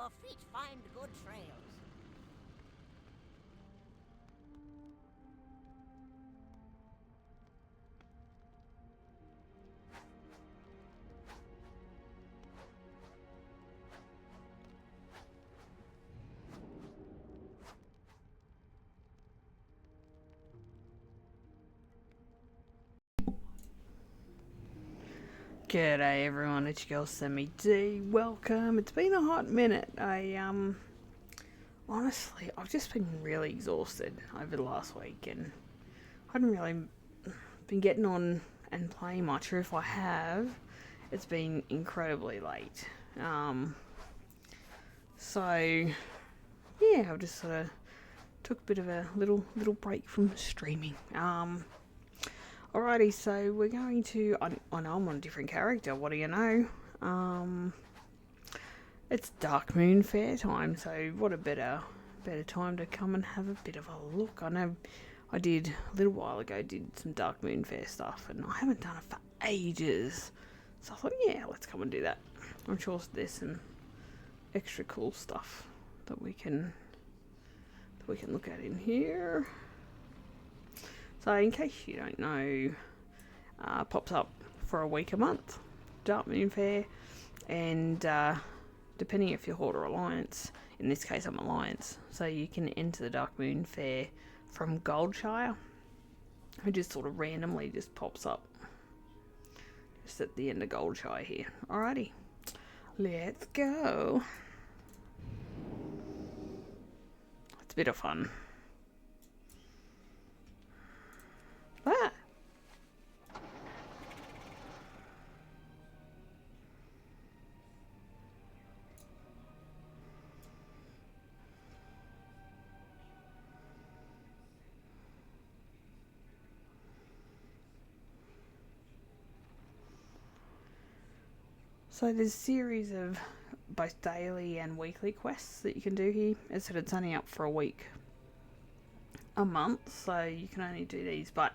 your feet find good trails. G'day everyone, it's your girl Sammy D. Welcome. It's been a hot minute. Honestly, I've just been really exhausted over the last week and I haven't really been getting on and playing much, or if I have, it's been incredibly late. So yeah, I've just sort of took a bit of a little break from streaming. Alrighty, so we're going to... I know I'm on a different character, what do you know? It's Dark Moon Fair time, so what a better time to come and have a bit of a look. I know I did, a little while ago, did some Dark Moon Fair stuff, and I haven't done it for ages. So I thought, yeah, let's come and do that. I'm sure there's some extra cool stuff that we can look at in here. So in case you don't know, pops up for a week a month, Dark Moon Fair, and depending if you're Horde or Alliance, in this case I'm Alliance, so you can enter the Dark Moon Fair from Goldshire. It just sort of randomly just pops up, just at the end of Goldshire here. Alrighty, let's go. It's a bit of fun. Ah! So there's a series of both daily and weekly quests that you can do here. As I said, it's only up for a week a month, so you can only do these, but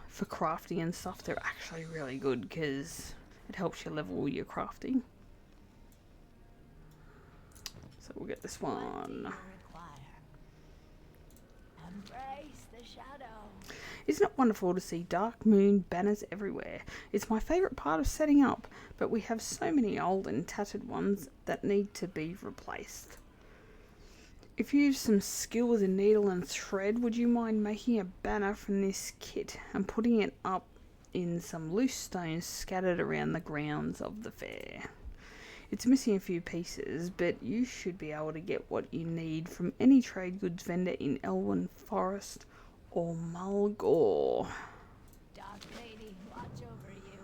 for crafting and stuff, they're actually really good because it helps you level your crafting. So we'll get this one. Embrace the shadow. Isn't it wonderful to see Dark Moon banners everywhere? It's my favourite part of setting up, but we have so many old and tattered ones that need to be replaced. If you use some skill with a needle and thread, would you mind making a banner from this kit and putting it up in some loose stones scattered around the grounds of the fair? It's missing a few pieces, but you should be able to get what you need from any trade goods vendor in Elwyn Forest or Mulgore. Dark Lady, watch over you.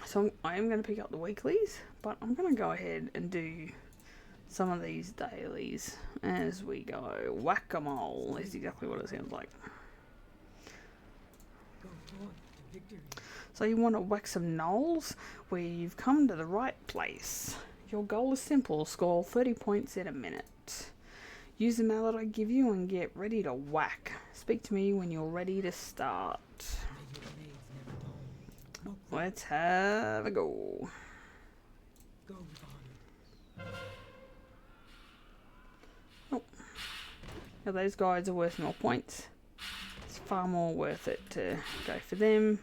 So I am going to pick up the weeklies, but I'm going to go ahead and do some of these dailies as we go. Whack-a-mole is exactly what it sounds like. So you want to whack some gnolls? Where you've come to the right place. Your goal is simple: score 30 points in a minute. Use the mallet I give you and get ready to whack. Speak to me when you're ready to start. Let's have a go. Oh. Now those guys are worth more points. It's far more worth it to go for them.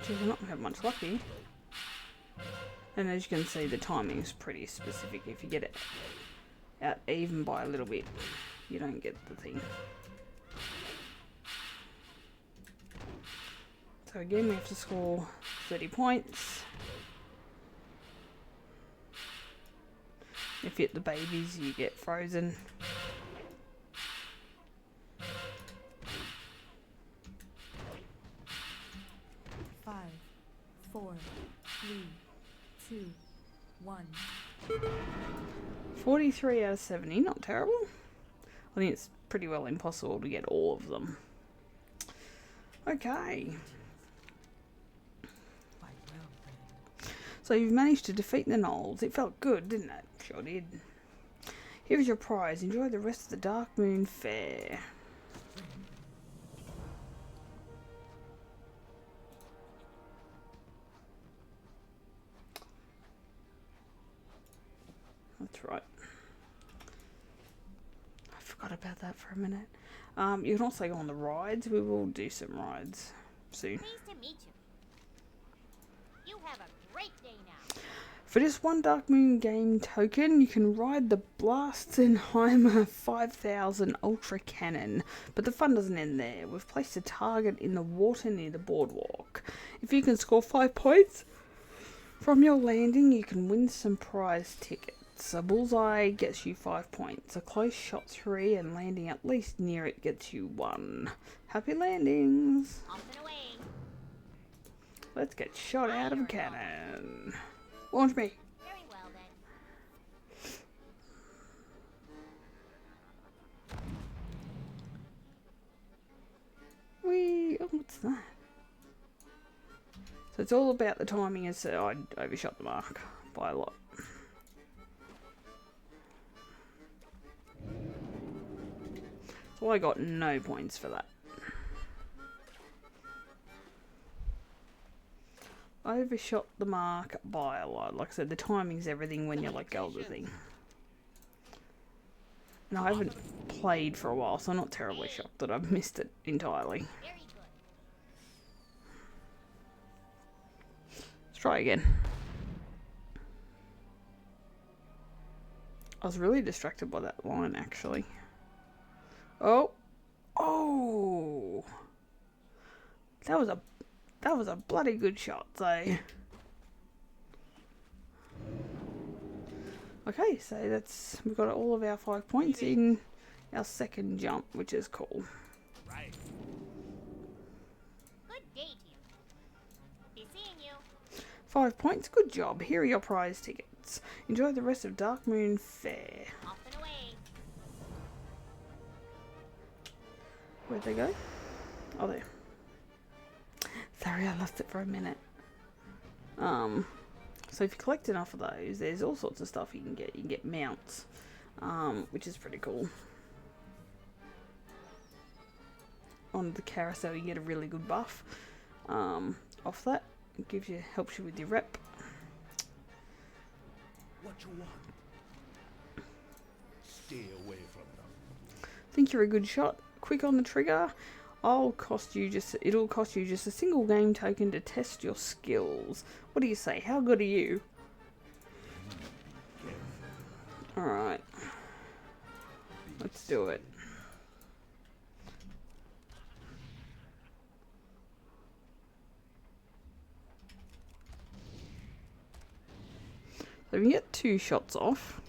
We're not have much luck here. And as you can see, the timing is pretty specific. If you get it out even by a little bit, you don't get the thing. So again, we have to score 30 points. If you hit the babies, you get frozen. Five, 4, 3, 2, 1. 43 out of 70, not terrible. I think it's pretty well impossible to get all of them. Okay. So you've managed to defeat the gnolls. It felt good, didn't it? Sure did. Here is your prize. Enjoy the rest of the Dark Moon Fair. That's right. I forgot about that for a minute. You can also go on the rides. We will do some rides soon. Pleased to meet you. You have a great day now. For just one Dark Moon game token, you can ride the Blastenheimer 5000 Ultra Cannon. But the fun doesn't end there. We've placed a target in the water near the boardwalk. If you can score 5 points from your landing, you can win some prize tickets. A bullseye gets you 5 points. A close shot 3, and landing at least near it gets you 1. Happy landings! Off and away. Let's get shot out of a cannon. Launch me! Very well then. Whee! Oh, what's that? So it's all about the timing, as I overshot the mark by a lot. So I got no points for that. Overshot the mark by a lot. Like I said, the timing's everything when you let go of the thing. And I haven't played for a while, so I'm not terribly shocked that I've missed it entirely. Very good. Let's try again. I was really distracted by that line, actually. Oh! Oh! That was a bloody good shot, so... Okay, so we've got all of our 5 points in our second jump, which is cool. Right. Good day to you. Be seeing you. 5 points, good job. Here are your prize tickets. Enjoy the rest of Dark Moon Fair. Off and away. Where'd they go? Oh, there. Sorry, I lost it for a minute. So if you collect enough of those, there's all sorts of stuff you can get. You can get mounts, which is pretty cool. On the carousel, you get a really good buff off that. It helps you with your rep. What you want? Stay away from them. Think you're a good shot? Quick on the trigger. It'll cost you just a single game token to test your skills. What do you say? How good are you? Alright. Let's do it. So you can get 2 shots off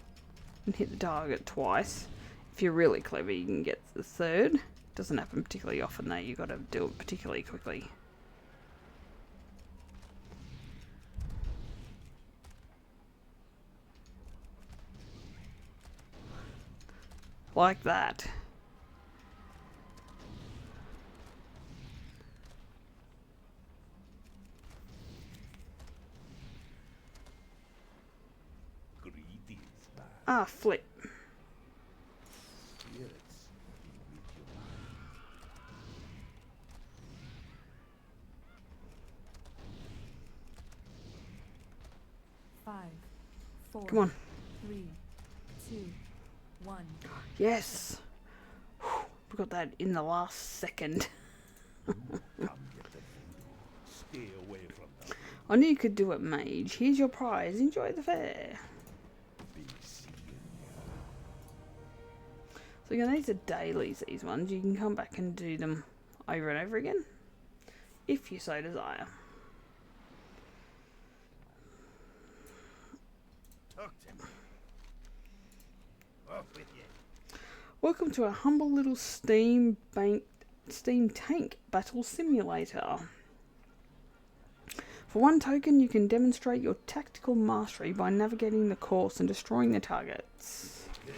and hit the target twice. If you're really clever, you can get the third. Doesn't happen particularly often though, you got to do it particularly quickly. Like that. Greetings, man. Ah, flip. Spirits with you. 5, 4, Come on. 3, 2, 1. Yes. Whew, we got that in the last second. Come get the voodoo. Stay away from them. I knew you could do it, mage. Here's your prize. Enjoy the fair. Be seeing So again, these are dailies, these ones. You can come back and do them over and over again, if you so desire. Talk to me. Off with you. Welcome to a humble little steam tank battle simulator. For 1 token, you can demonstrate your tactical mastery by navigating the course and destroying the targets. Good.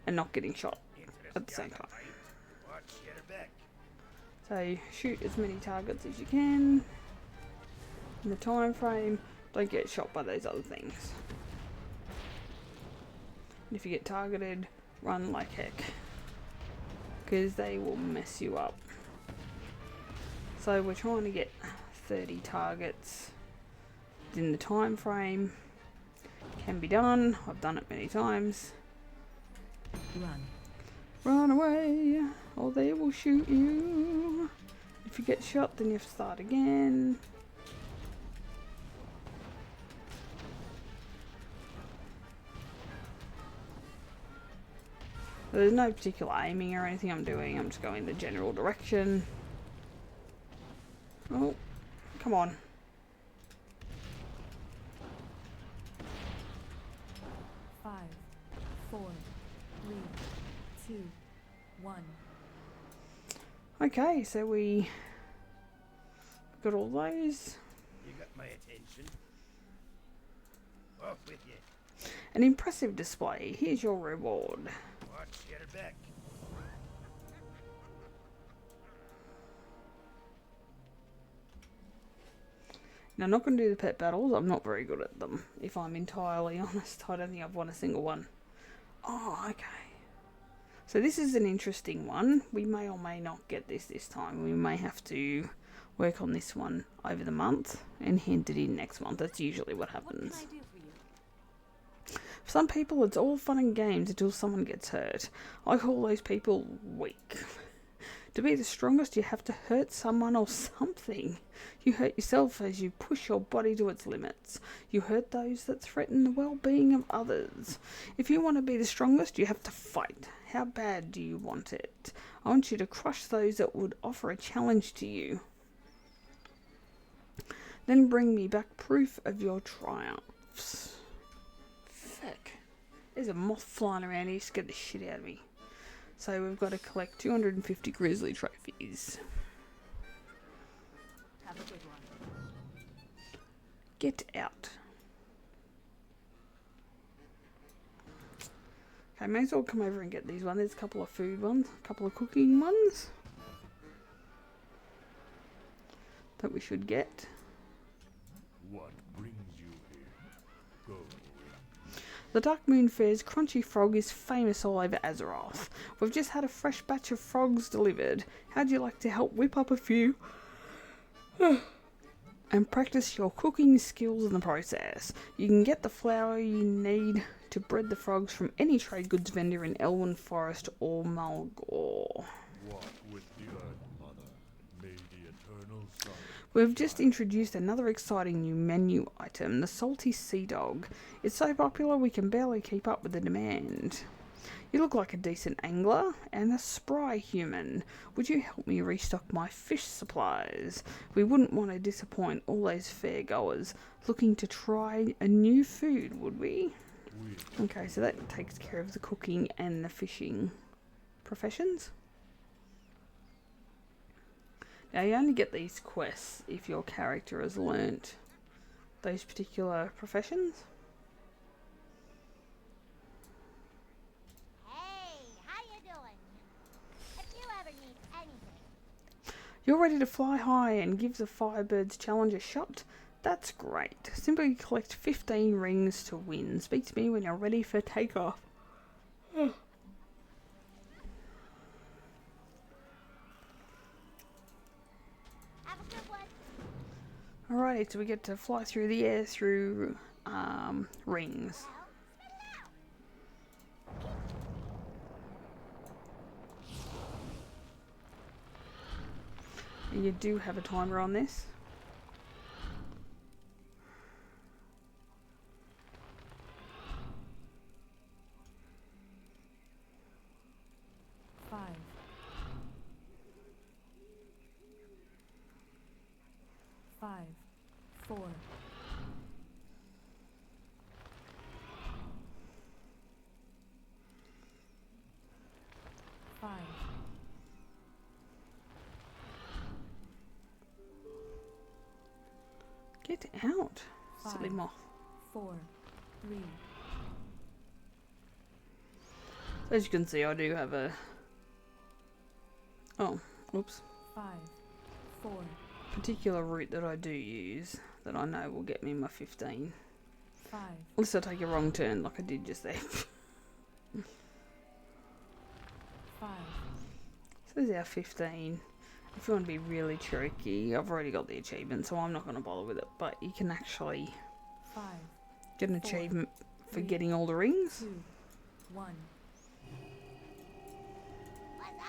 And not getting shot at the same time. Watch your back. So shoot as many targets as you can in the time frame. Don't get shot by those other things. And if you get targeted, run like heck. Because they will mess you up. So we're trying to get 30 targets within the time frame. Can be done. I've done it many times. Run. Run away, or they will shoot you. If you get shot, then you have to start again. There's no particular aiming or anything I'm doing. I'm just going the general direction. Oh, come on. Five, 4, 3, 2, 1. Okay, so we got all those. You got my attention. Off with you. An impressive display. Here's your reward. Watch your back. Now, I'm not going to do the pet battles. I'm not very good at them, if I'm entirely honest. I don't think I've won a single one. Oh, okay. So this is an interesting one. We may or may not get this time. We may have to work on this one over the month and hand it in next month. That's usually what happens. What can I do for you? For some people, it's all fun and games until someone gets hurt. I call those people weak. To be the strongest, you have to hurt someone or something. You hurt yourself as you push your body to its limits. You hurt those that threaten the well-being of others. If you want to be the strongest, you have to fight. How bad do you want it? I want you to crush those that would offer a challenge to you. Then bring me back proof of your triumphs. Fuck. There's a moth flying around here. Scared the shit out of me. So we've got to collect 250 grizzly trophies. Have a good one. Get out. Okay, may as well come over and get these ones. There's a couple of food ones, a couple of cooking ones that we should get. What brings you here? Go. The Dark Moon Fair's crunchy frog is famous all over Azeroth. We've just had a fresh batch of frogs delivered. How'd you like to help whip up a few and practice your cooking skills in the process? You can get the flour you need to bread the frogs from any trade goods vendor in Elwyn Forest or Malgore. What with the Earth Mother? May the eternal sun. We've just introduced another exciting new menu item, the Salty Sea Dog. It's so popular we can barely keep up with the demand. You look like a decent angler and a spry human. Would you help me restock my fish supplies? We wouldn't want to disappoint all those fair goers looking to try a new food, would we? Okay, so that takes care of the cooking and the fishing professions. Now, you only get these quests if your character has learnt those particular professions. Hey, how you doing? If you ever need anything, You're ready to fly high and give the Firebirds challenge a shot? That's great. Simply collect 15 rings to win. Speak to me when you're ready for takeoff. have a good one. Alrighty, so we get to fly through the air through rings. Well, spit it out. And you do have a timer on this. Five, 5, 4, 5, Get out, silly Five. moth. 4, 3, As you can see, I do have a... Oh, whoops. 5, 4, particular route that I do use that I know will get me my 15. 5, Unless I take a wrong turn like I did just there. 5, So there's our 15. If you want to be really tricky, I've already got the achievement, so I'm not going to bother with it. But you can actually 5, get an 4, achievement for 3, getting all the rings. 2, 1. What's up?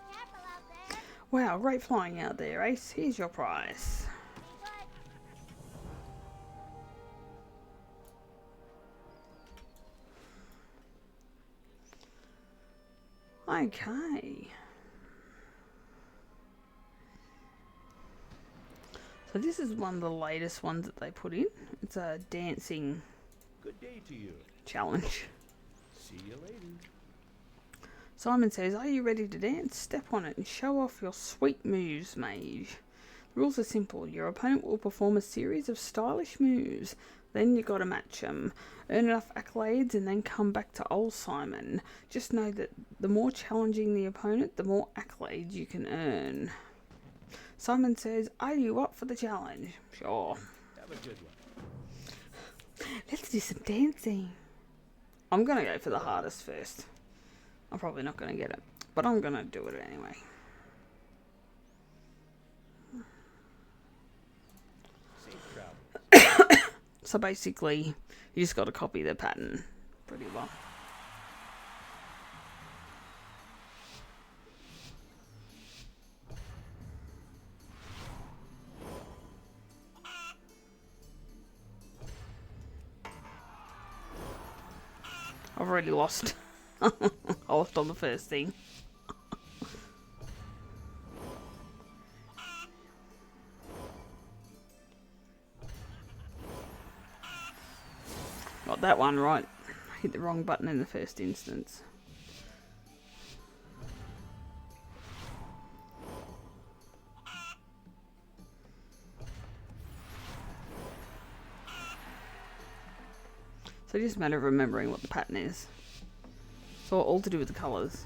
Be careful out there. Wow, great flying out there, Ace. Here's your prize. Be good. Okay. So this is one of the latest ones that they put in. It's a dancing Good day to you. challenge. See you later. Simon says, "Are you ready to dance? Step on it and show off your sweet moves, mage." The rules are simple. Your opponent will perform a series of stylish moves. Then you got to match them. Earn enough accolades and then come back to old Simon. Just know that the more challenging the opponent, the more accolades you can earn. Simon says, "Are you up for the challenge?" Sure. Have a good one. Let's do some dancing. I'm going to go for the hardest first. I'm probably not going to get it, but I'm going to do it anyway. Safe travel. So basically, you just got to copy the pattern pretty well. I've already lost. I lost on the first thing. Got that one right. Hit the wrong button in the first instance. So it's just a matter of remembering what the pattern is. It's all to do with the colours.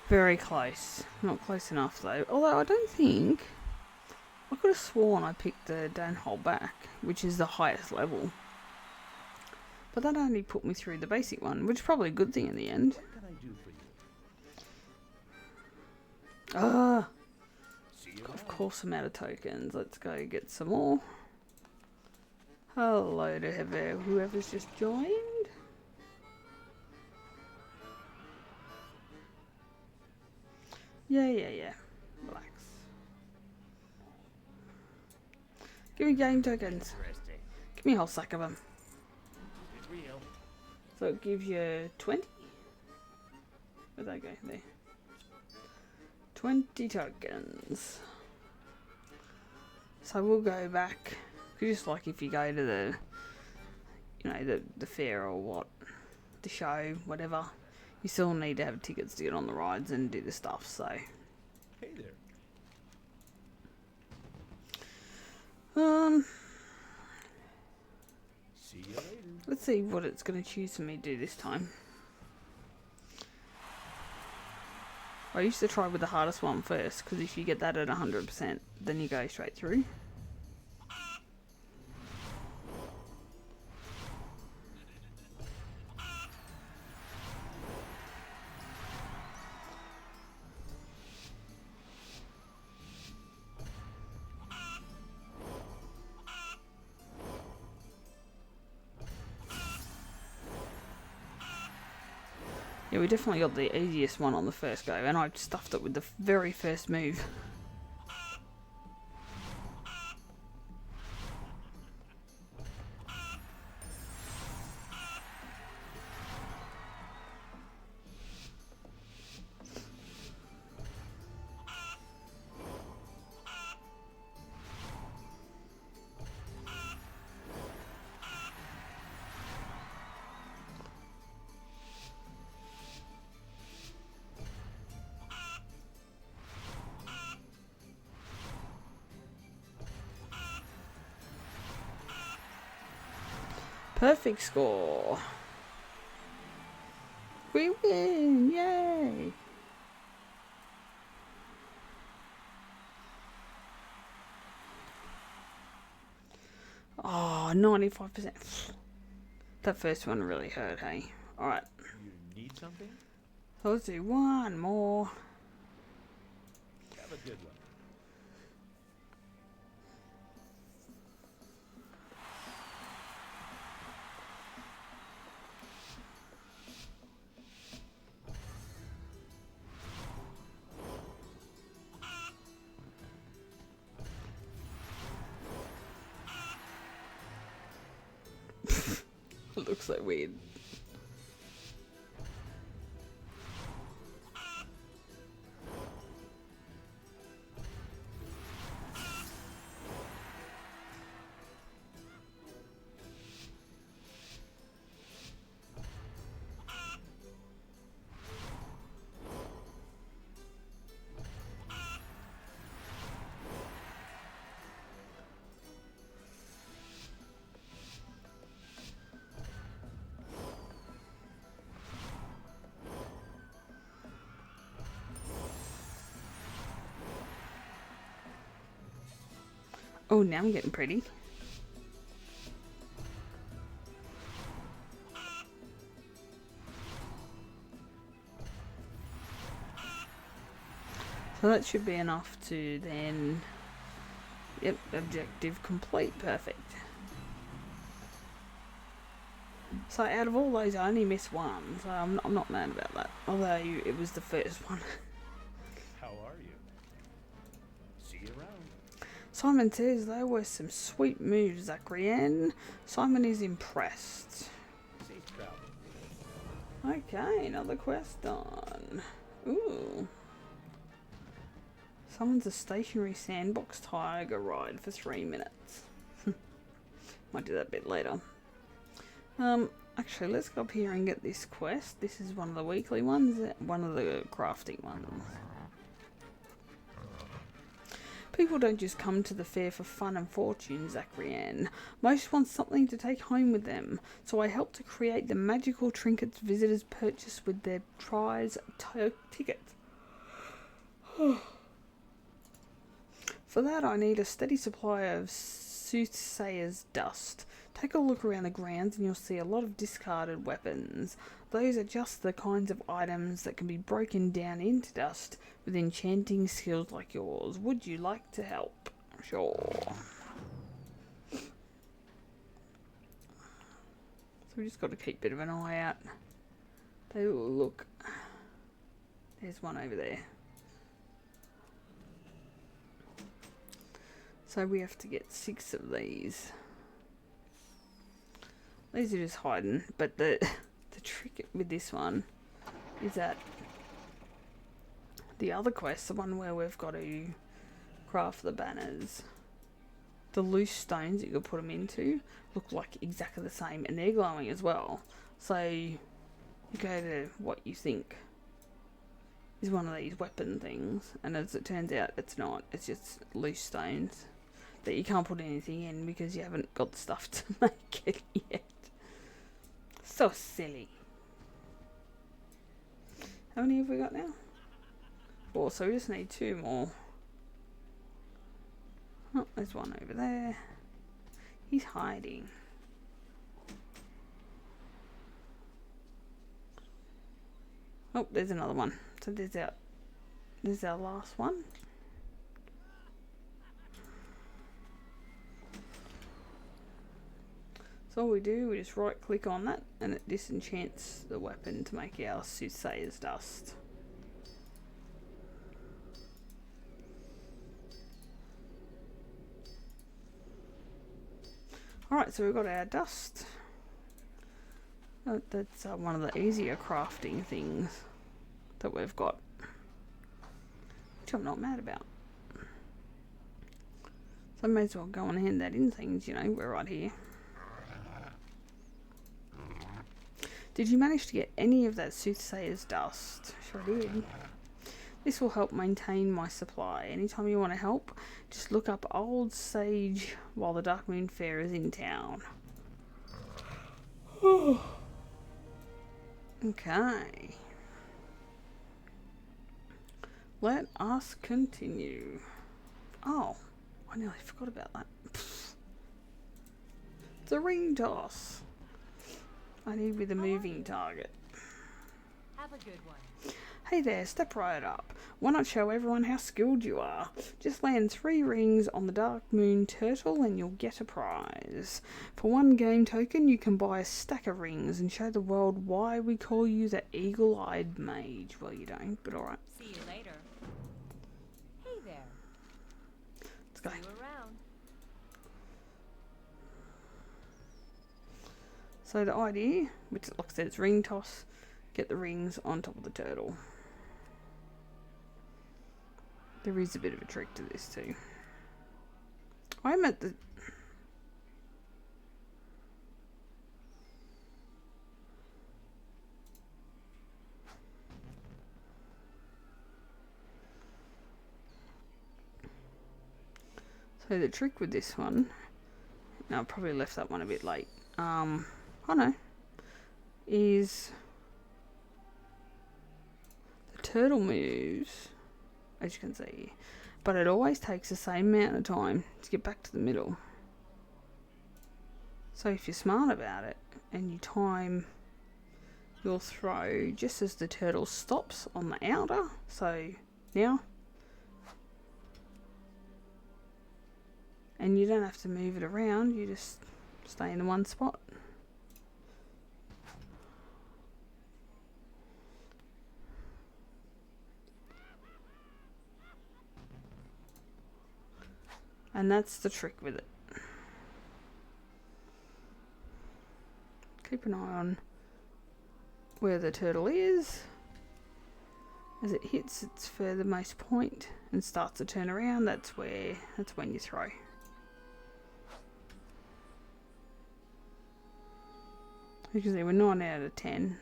Very close. Not close enough though. Although I don't think... I could have sworn I picked the Don't Hold Back, which is the highest level. But that only put me through the basic one, which is probably a good thing in the end. What can I do for you? Ah! See you Of around. course I'm out of tokens. Let's go get some more. Hello to whoever's just joined. Yeah. Relax. Give me game tokens. Interesting. Give me a whole sack of them. It's real. So it gives you 20? Where'd they go? There. 20 tokens. So we'll go back. Just like if you go to the, you know, the fair or what, the show, whatever, you still need to have tickets to get on the rides and do the stuff, so. Hey there. See you later. Let's see what it's going to choose for me to do this time. I used to try with the hardest one first, because if you get that at 100%, then you go straight through. Yeah, we definitely got the easiest one on the first go, and I stuffed it with the very first move. Perfect score. We win! Yay! Oh, 95%. That first one really hurt, hey? Alright, You need something? so let's do one more. Have a good one. It looks so weird. Oh, now I'm getting pretty. So that should be enough to then... Yep, objective complete. Perfect. So out of all those, I only missed one. So I'm not mad about that. Although it was the first one. How are you? See you around. Simon says there were some sweet moves, Zackaria. Simon is impressed. Safe travel. Okay, another quest done. Ooh. Summons a stationary sandbox tiger ride for 3 minutes. Might do that a bit later. Actually, let's go up here and get this quest. This is one of the weekly ones, one of the crafting ones. People don't just come to the fair for fun and fortune, Zackaria. Most want something to take home with them, so I help to create the magical trinkets visitors purchase with their prize tickets. For that, I need a steady supply of soothsayer's dust. Take a look around the grounds and you'll see a lot of discarded weapons. Those are just the kinds of items that can be broken down into dust with enchanting skills like yours. Would you like to help? Sure. So we just got to keep a bit of an eye out. They will look. There's one over there. So we have to get 6 of these. These are just hiding, but the trick with this one is that the other quest, the one where we've got to craft the banners, the loose stones that you can put them into look like exactly the same, and they're glowing as well. So you go to what you think is one of these weapon things, and as it turns out, it's not. It's just loose stones that you can't put anything in because you haven't got the stuff to make it yet. So silly. How many have we got now? 4, so we just need 2 more. Oh, there's one over there. He's hiding. Oh, there's another one. So there's our last one. So all we do, we just right click on that and it disenchants the weapon to make our soothsayer's dust. Alright, so we've got our dust. That's one of the easier crafting things that we've got, which I'm not mad about. So I may as well go and hand that in things, you know, we're right here. Did you manage to get any of that soothsayer's dust? Sure did. This will help maintain my supply. Anytime you want to help, just look up Old Sage while the Dark Moon Fair is in town. Okay. Let us continue. Oh, I nearly forgot about that. It's a ring toss. I need with a moving target. Have a good one. Hey there, step right up. Why not show everyone how skilled you are? Just land 3 rings on the Dark Moon Turtle and you'll get a prize. For 1 game token, you can buy a stack of rings and show the world why we call you the Eagle-Eyed Mage. Well, you don't, but alright. See you later. Hey there. Let's go. See you around. So the idea, which like I said, it's ring toss, get the rings on top of the turtle. There is a bit of a trick to this too. I'm at the... So the trick with this one, now I probably left that one a bit late. I know, is the turtle moves, as you can see, but it always takes the same amount of time to get back to the middle. So if you're smart about it and you time your throw just as the turtle stops on the outer, so now, and you don't have to move it around, you just stay in the one spot. And that's the trick with it. Keep an eye on where the turtle is. As it hits its furthermost point and starts to turn around, that's when you throw. You can see we're 9 out of 10,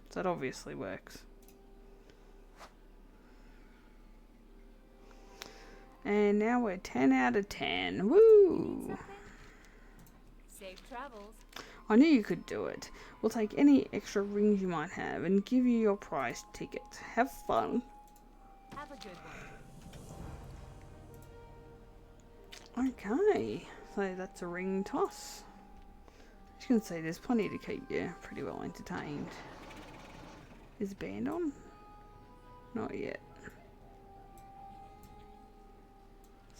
so that obviously works. And now we're 10 out of 10. Woo! Safe travels. I knew you could do it. We'll take any extra rings you might have and give you your prize ticket. Have fun. Have a good one. Okay, so that's a ring toss. As you can see, there's plenty to keep you pretty well entertained. Is the band on? Not yet.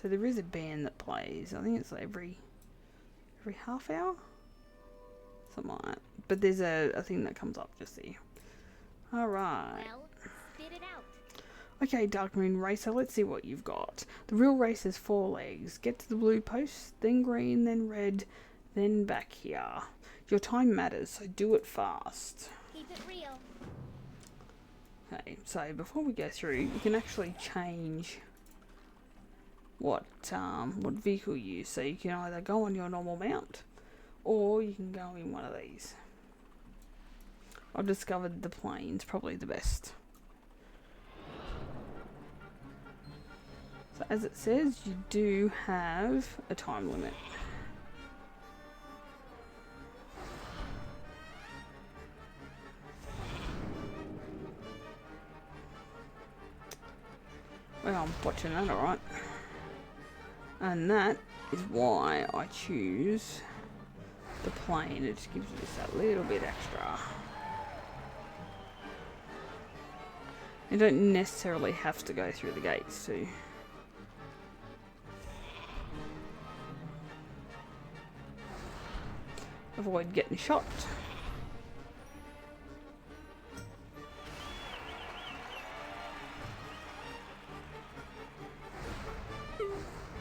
So there is a band that plays. I think it's every half hour, something like that. But there's a thing that comes up just there. All right. Well, spit it out. Okay, Dark Moon Racer, let's see what you've got. The real race has 4 legs. Get to the blue post, then green, then red, then back here. Your time matters, so do it fast. Keep it real. Okay, so before we go through, you can actually change what vehicle you use. So you can either go on your normal mount, or you can go in one of these. I've discovered the plane's probably the best. So as it says, you do have a time limit. Well, I'm watching that, alright. And that is why I choose the plane. It just gives you just that little bit extra. You don't necessarily have to go through the gates too. Avoid getting shot.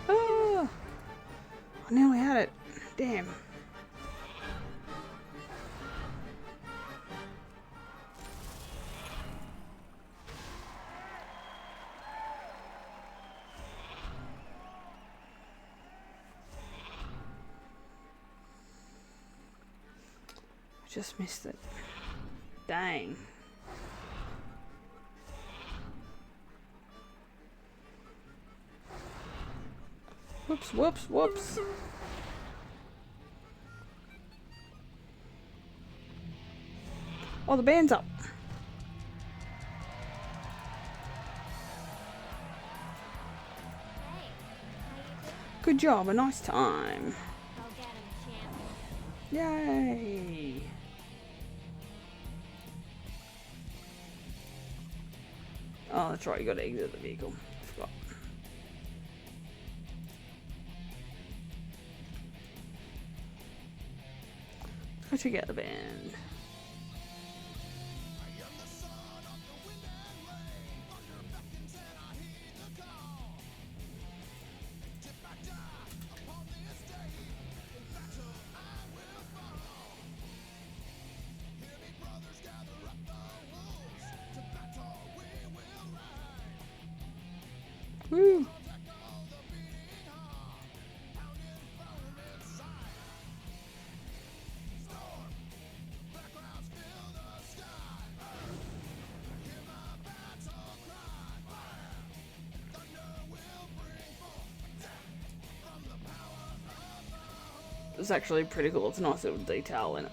Ah! I nearly had it. Damn. Just missed it. Dang. Whoops, whoops, whoops. Oh, the band's up. Hey, how you doing? Good job, a nice time. Go get him, champ. Yay! Oh, that's right, you gotta exit the vehicle. Forgot. Let's go check out the band. Woo! It's actually pretty cool. It's a nice little detail in it.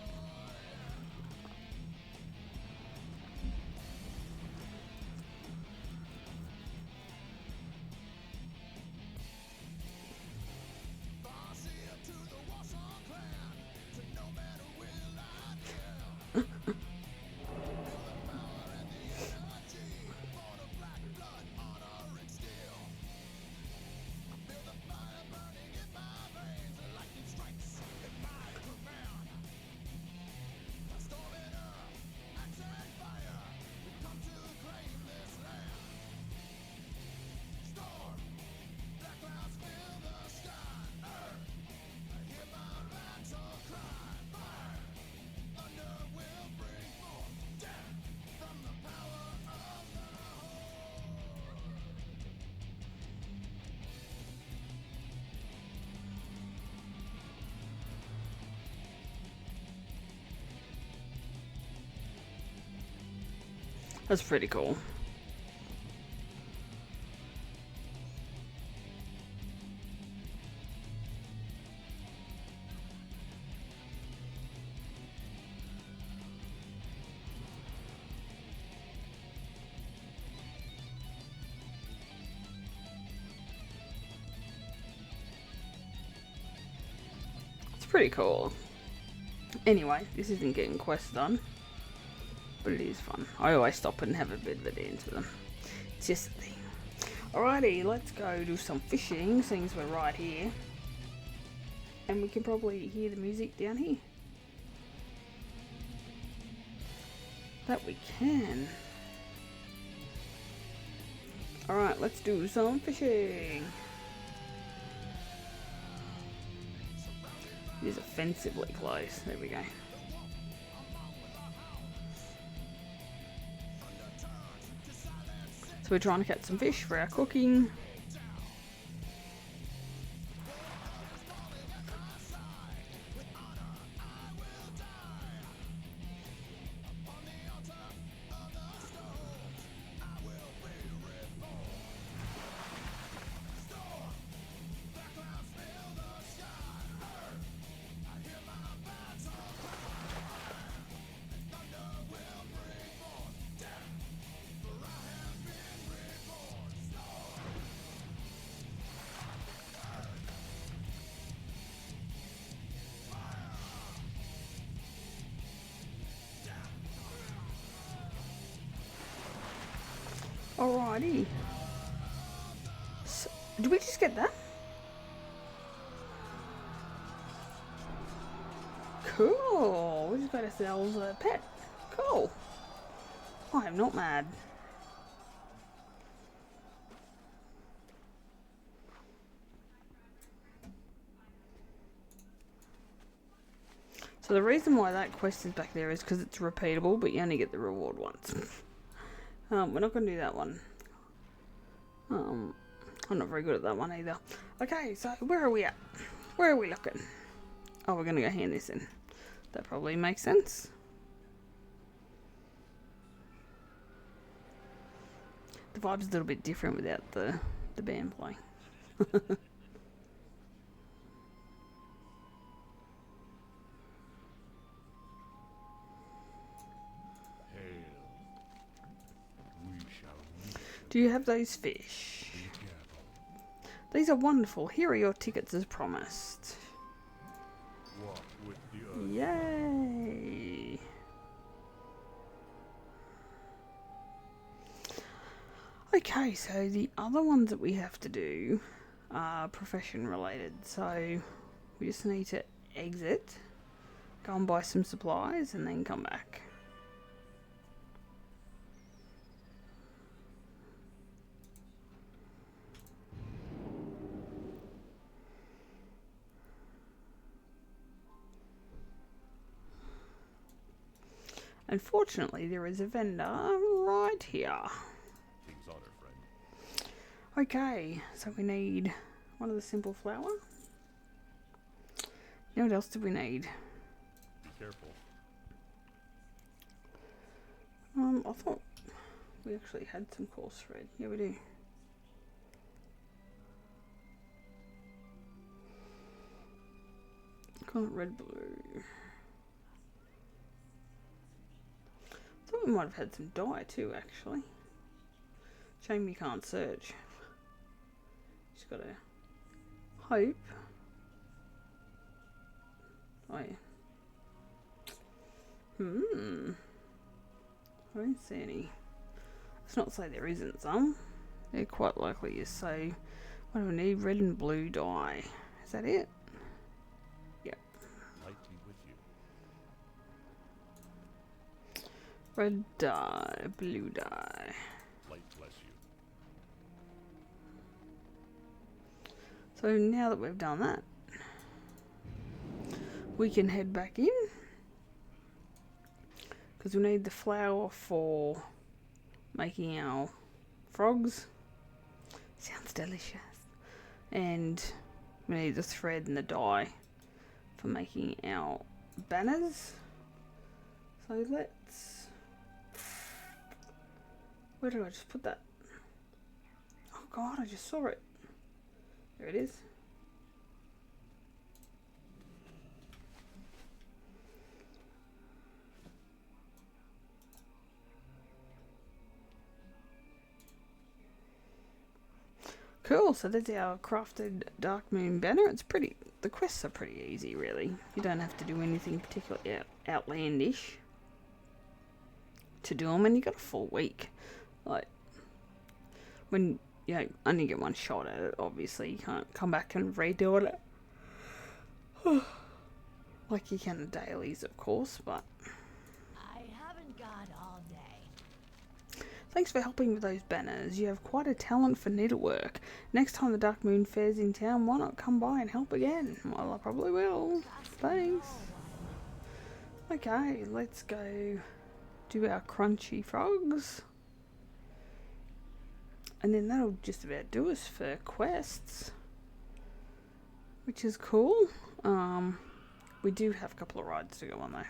That's pretty cool. It's pretty cool. Anyway, this isn't getting quests done, but it is fun. I always stop and have a bit of a dance with them. It's just a thing. Alrighty, let's go do some fishing, since we're right here. And we can probably hear the music down here. That we can. Alright, let's do some fishing. It is offensively close. There we go. So we're trying to catch some fish for our cooking. Alrighty. So, did we just get that? Cool. We just got ourselves a pet. Cool. I am not mad. So the reason why that quest is back there is because it's repeatable, but you only get the reward once. We're not going to do that one. I'm not very good at that one either. Okay, so where are we at? Where are we looking? Oh, we're going to go hand this in. That probably makes sense. The vibe's a little bit different without the band playing. Do you have those fish? Be careful. These are wonderful. Here are your tickets as promised. Walk with the earth. Yay! Okay, so the other ones that we have to do are profession related. So we just need to exit, go and buy some supplies, and then come back. Unfortunately, there is a vendor right here. King's honor, friend. Okay, so we need one of the simple flour. Now what else do we need? Be careful. I thought we actually had some coarse thread. Yeah, we do. Call it red blue. I thought we might have had some dye too, actually. Shame you can't search. Just gotta hope. Oh yeah. I don't see any. It's not to say there isn't some. There quite likely is. So, what do we need? Red and blue dye. Is that it? Yep. Light be with you. Red dye, blue dye. Light bless you. So now that we've done that, we can head back in. Because we need the flour for making our frogs. Sounds delicious. And we need the thread and the dye for making our banners. So let's... Where did I just put that? Oh god, I just saw it. There it is. Cool, so that's our crafted Dark Moon banner. It's pretty, the quests are pretty easy really. You don't have to do anything particularly outlandish to do them, and you got a full week. Like, when you only get one shot at it, obviously you can't come back and redo it. Like you can the dailies, of course, but... I haven't got all day. Thanks for helping with those banners. You have quite a talent for needlework. Next time the Dark Moon Fair's in town, why not come by and help again? Well, I probably will. Thanks. Okay, let's go do our crunchy frogs. And then that'll just about do us for quests. Which is cool. We do have a couple of rides to go on though.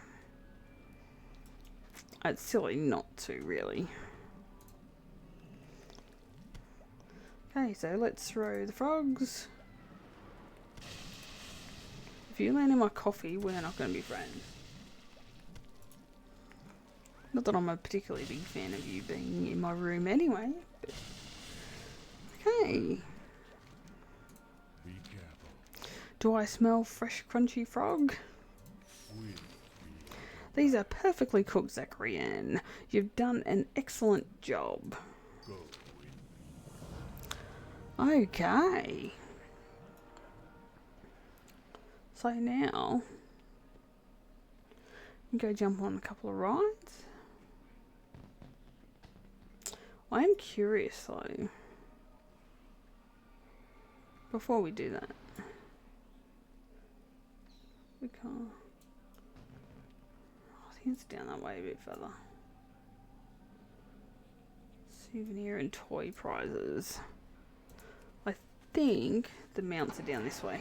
It's silly not to, really. Okay, so let's throw the frogs. If you land in my coffee, we're not going to be friends. Not that I'm a particularly big fan of you being in my room anyway. But... Okay. Be careful. Do I smell fresh, crunchy frog? With These are perfectly cooked, Zackaria. You've done an excellent job. go in. Okay. So now, we go jump on a couple of rides. I am curious though, before we do that, we can't, I think it's down that way a bit further. Souvenir and toy prizes. I think the mounts are down this way.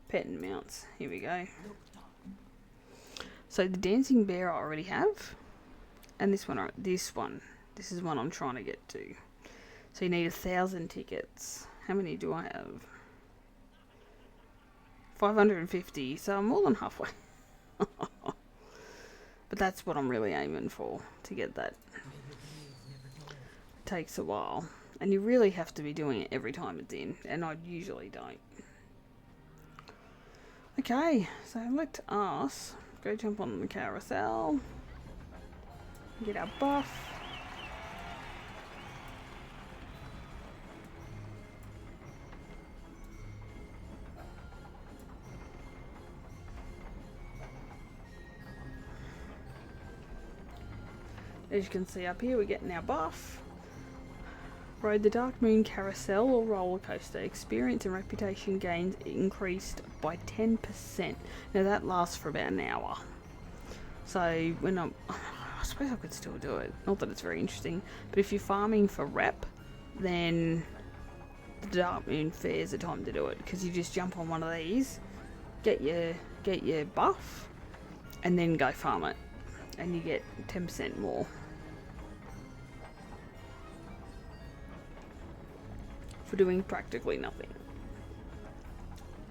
Pet and mounts. Here we go. So the dancing bear I already have, and this one. This is one I'm trying to get to. So you need 1,000 tickets. How many do I have? 550. So I'm more than halfway. But that's what I'm really aiming for, to get that. It takes a while. And you really have to be doing it every time it's in, and I usually don't. Okay, so let us go jump on the carousel. Get our buff. As you can see up here, we're getting our buff. Rode the Dark Moon Carousel or roller coaster. Experience and reputation gains increased by 10%. Now that lasts for about an hour. So when I suppose I could still do it. Not that it's very interesting, but if you're farming for rep, then the Dark Moon Fair is the time to do it, because you just jump on one of these, get your buff, and then go farm it, and you get 10% more for doing practically nothing.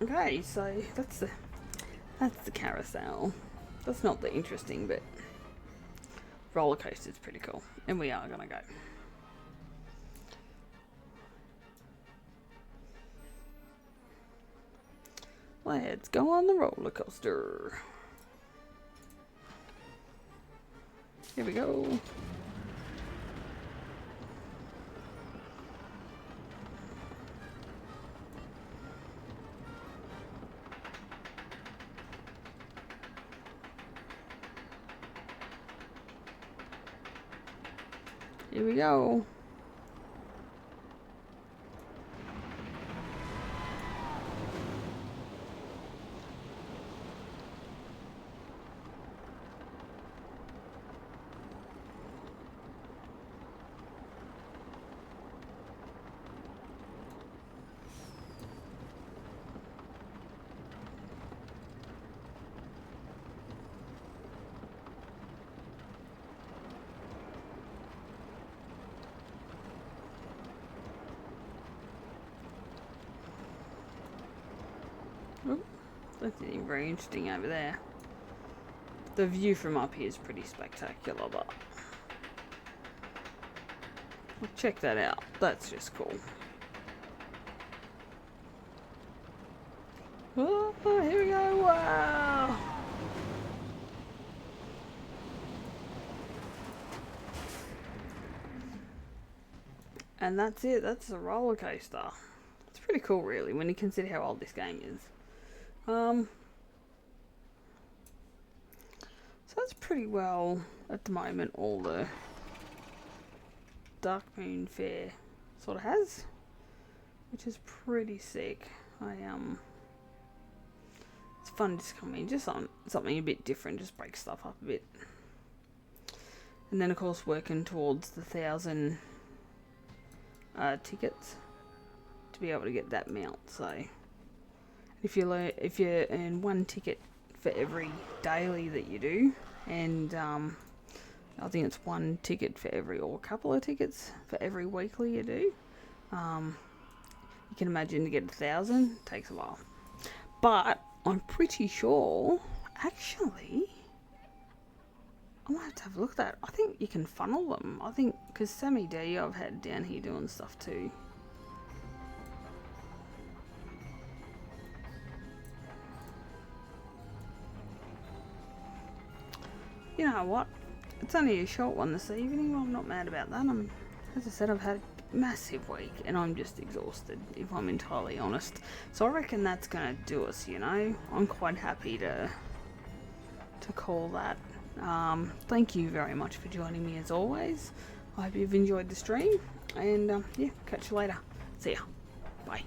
Okay, so that's the carousel. That's not the interesting bit. Roller coaster is pretty cool, and we are gonna go. Let's go on the roller coaster. Here we go. Here we go. Oh, that's very interesting over there. The view from up here is pretty spectacular, but well, check that out. That's just cool. Oh, here we go. Wow. And that's it. That's a roller coaster. It's pretty cool, really, when you consider how old this game is. So that's pretty well, at the moment, all the Dark Moon Fair sort of has, which is pretty sick. It's fun just coming in, just on something a bit different, just break stuff up a bit. And then, of course, working towards the 1,000 tickets to be able to get that mount. So if you earn 1 ticket for every daily that you do, and I think it's 1 ticket for every, or a couple of tickets for every weekly you do, you can imagine to get 1,000 takes a while. But I'm pretty sure, actually, I might have to have a look at that. I think you can funnel them. I think, because Sammy D I've had down here doing stuff too. You know what? It's only a short one this evening. Well, I'm not mad about that. As I said, I've had a massive week and I'm just exhausted, if I'm entirely honest. So I reckon that's gonna do us, you know. I'm quite happy to call that. Thank you very much for joining me as always. I hope you've enjoyed the stream, and yeah, catch you later. See ya. Bye.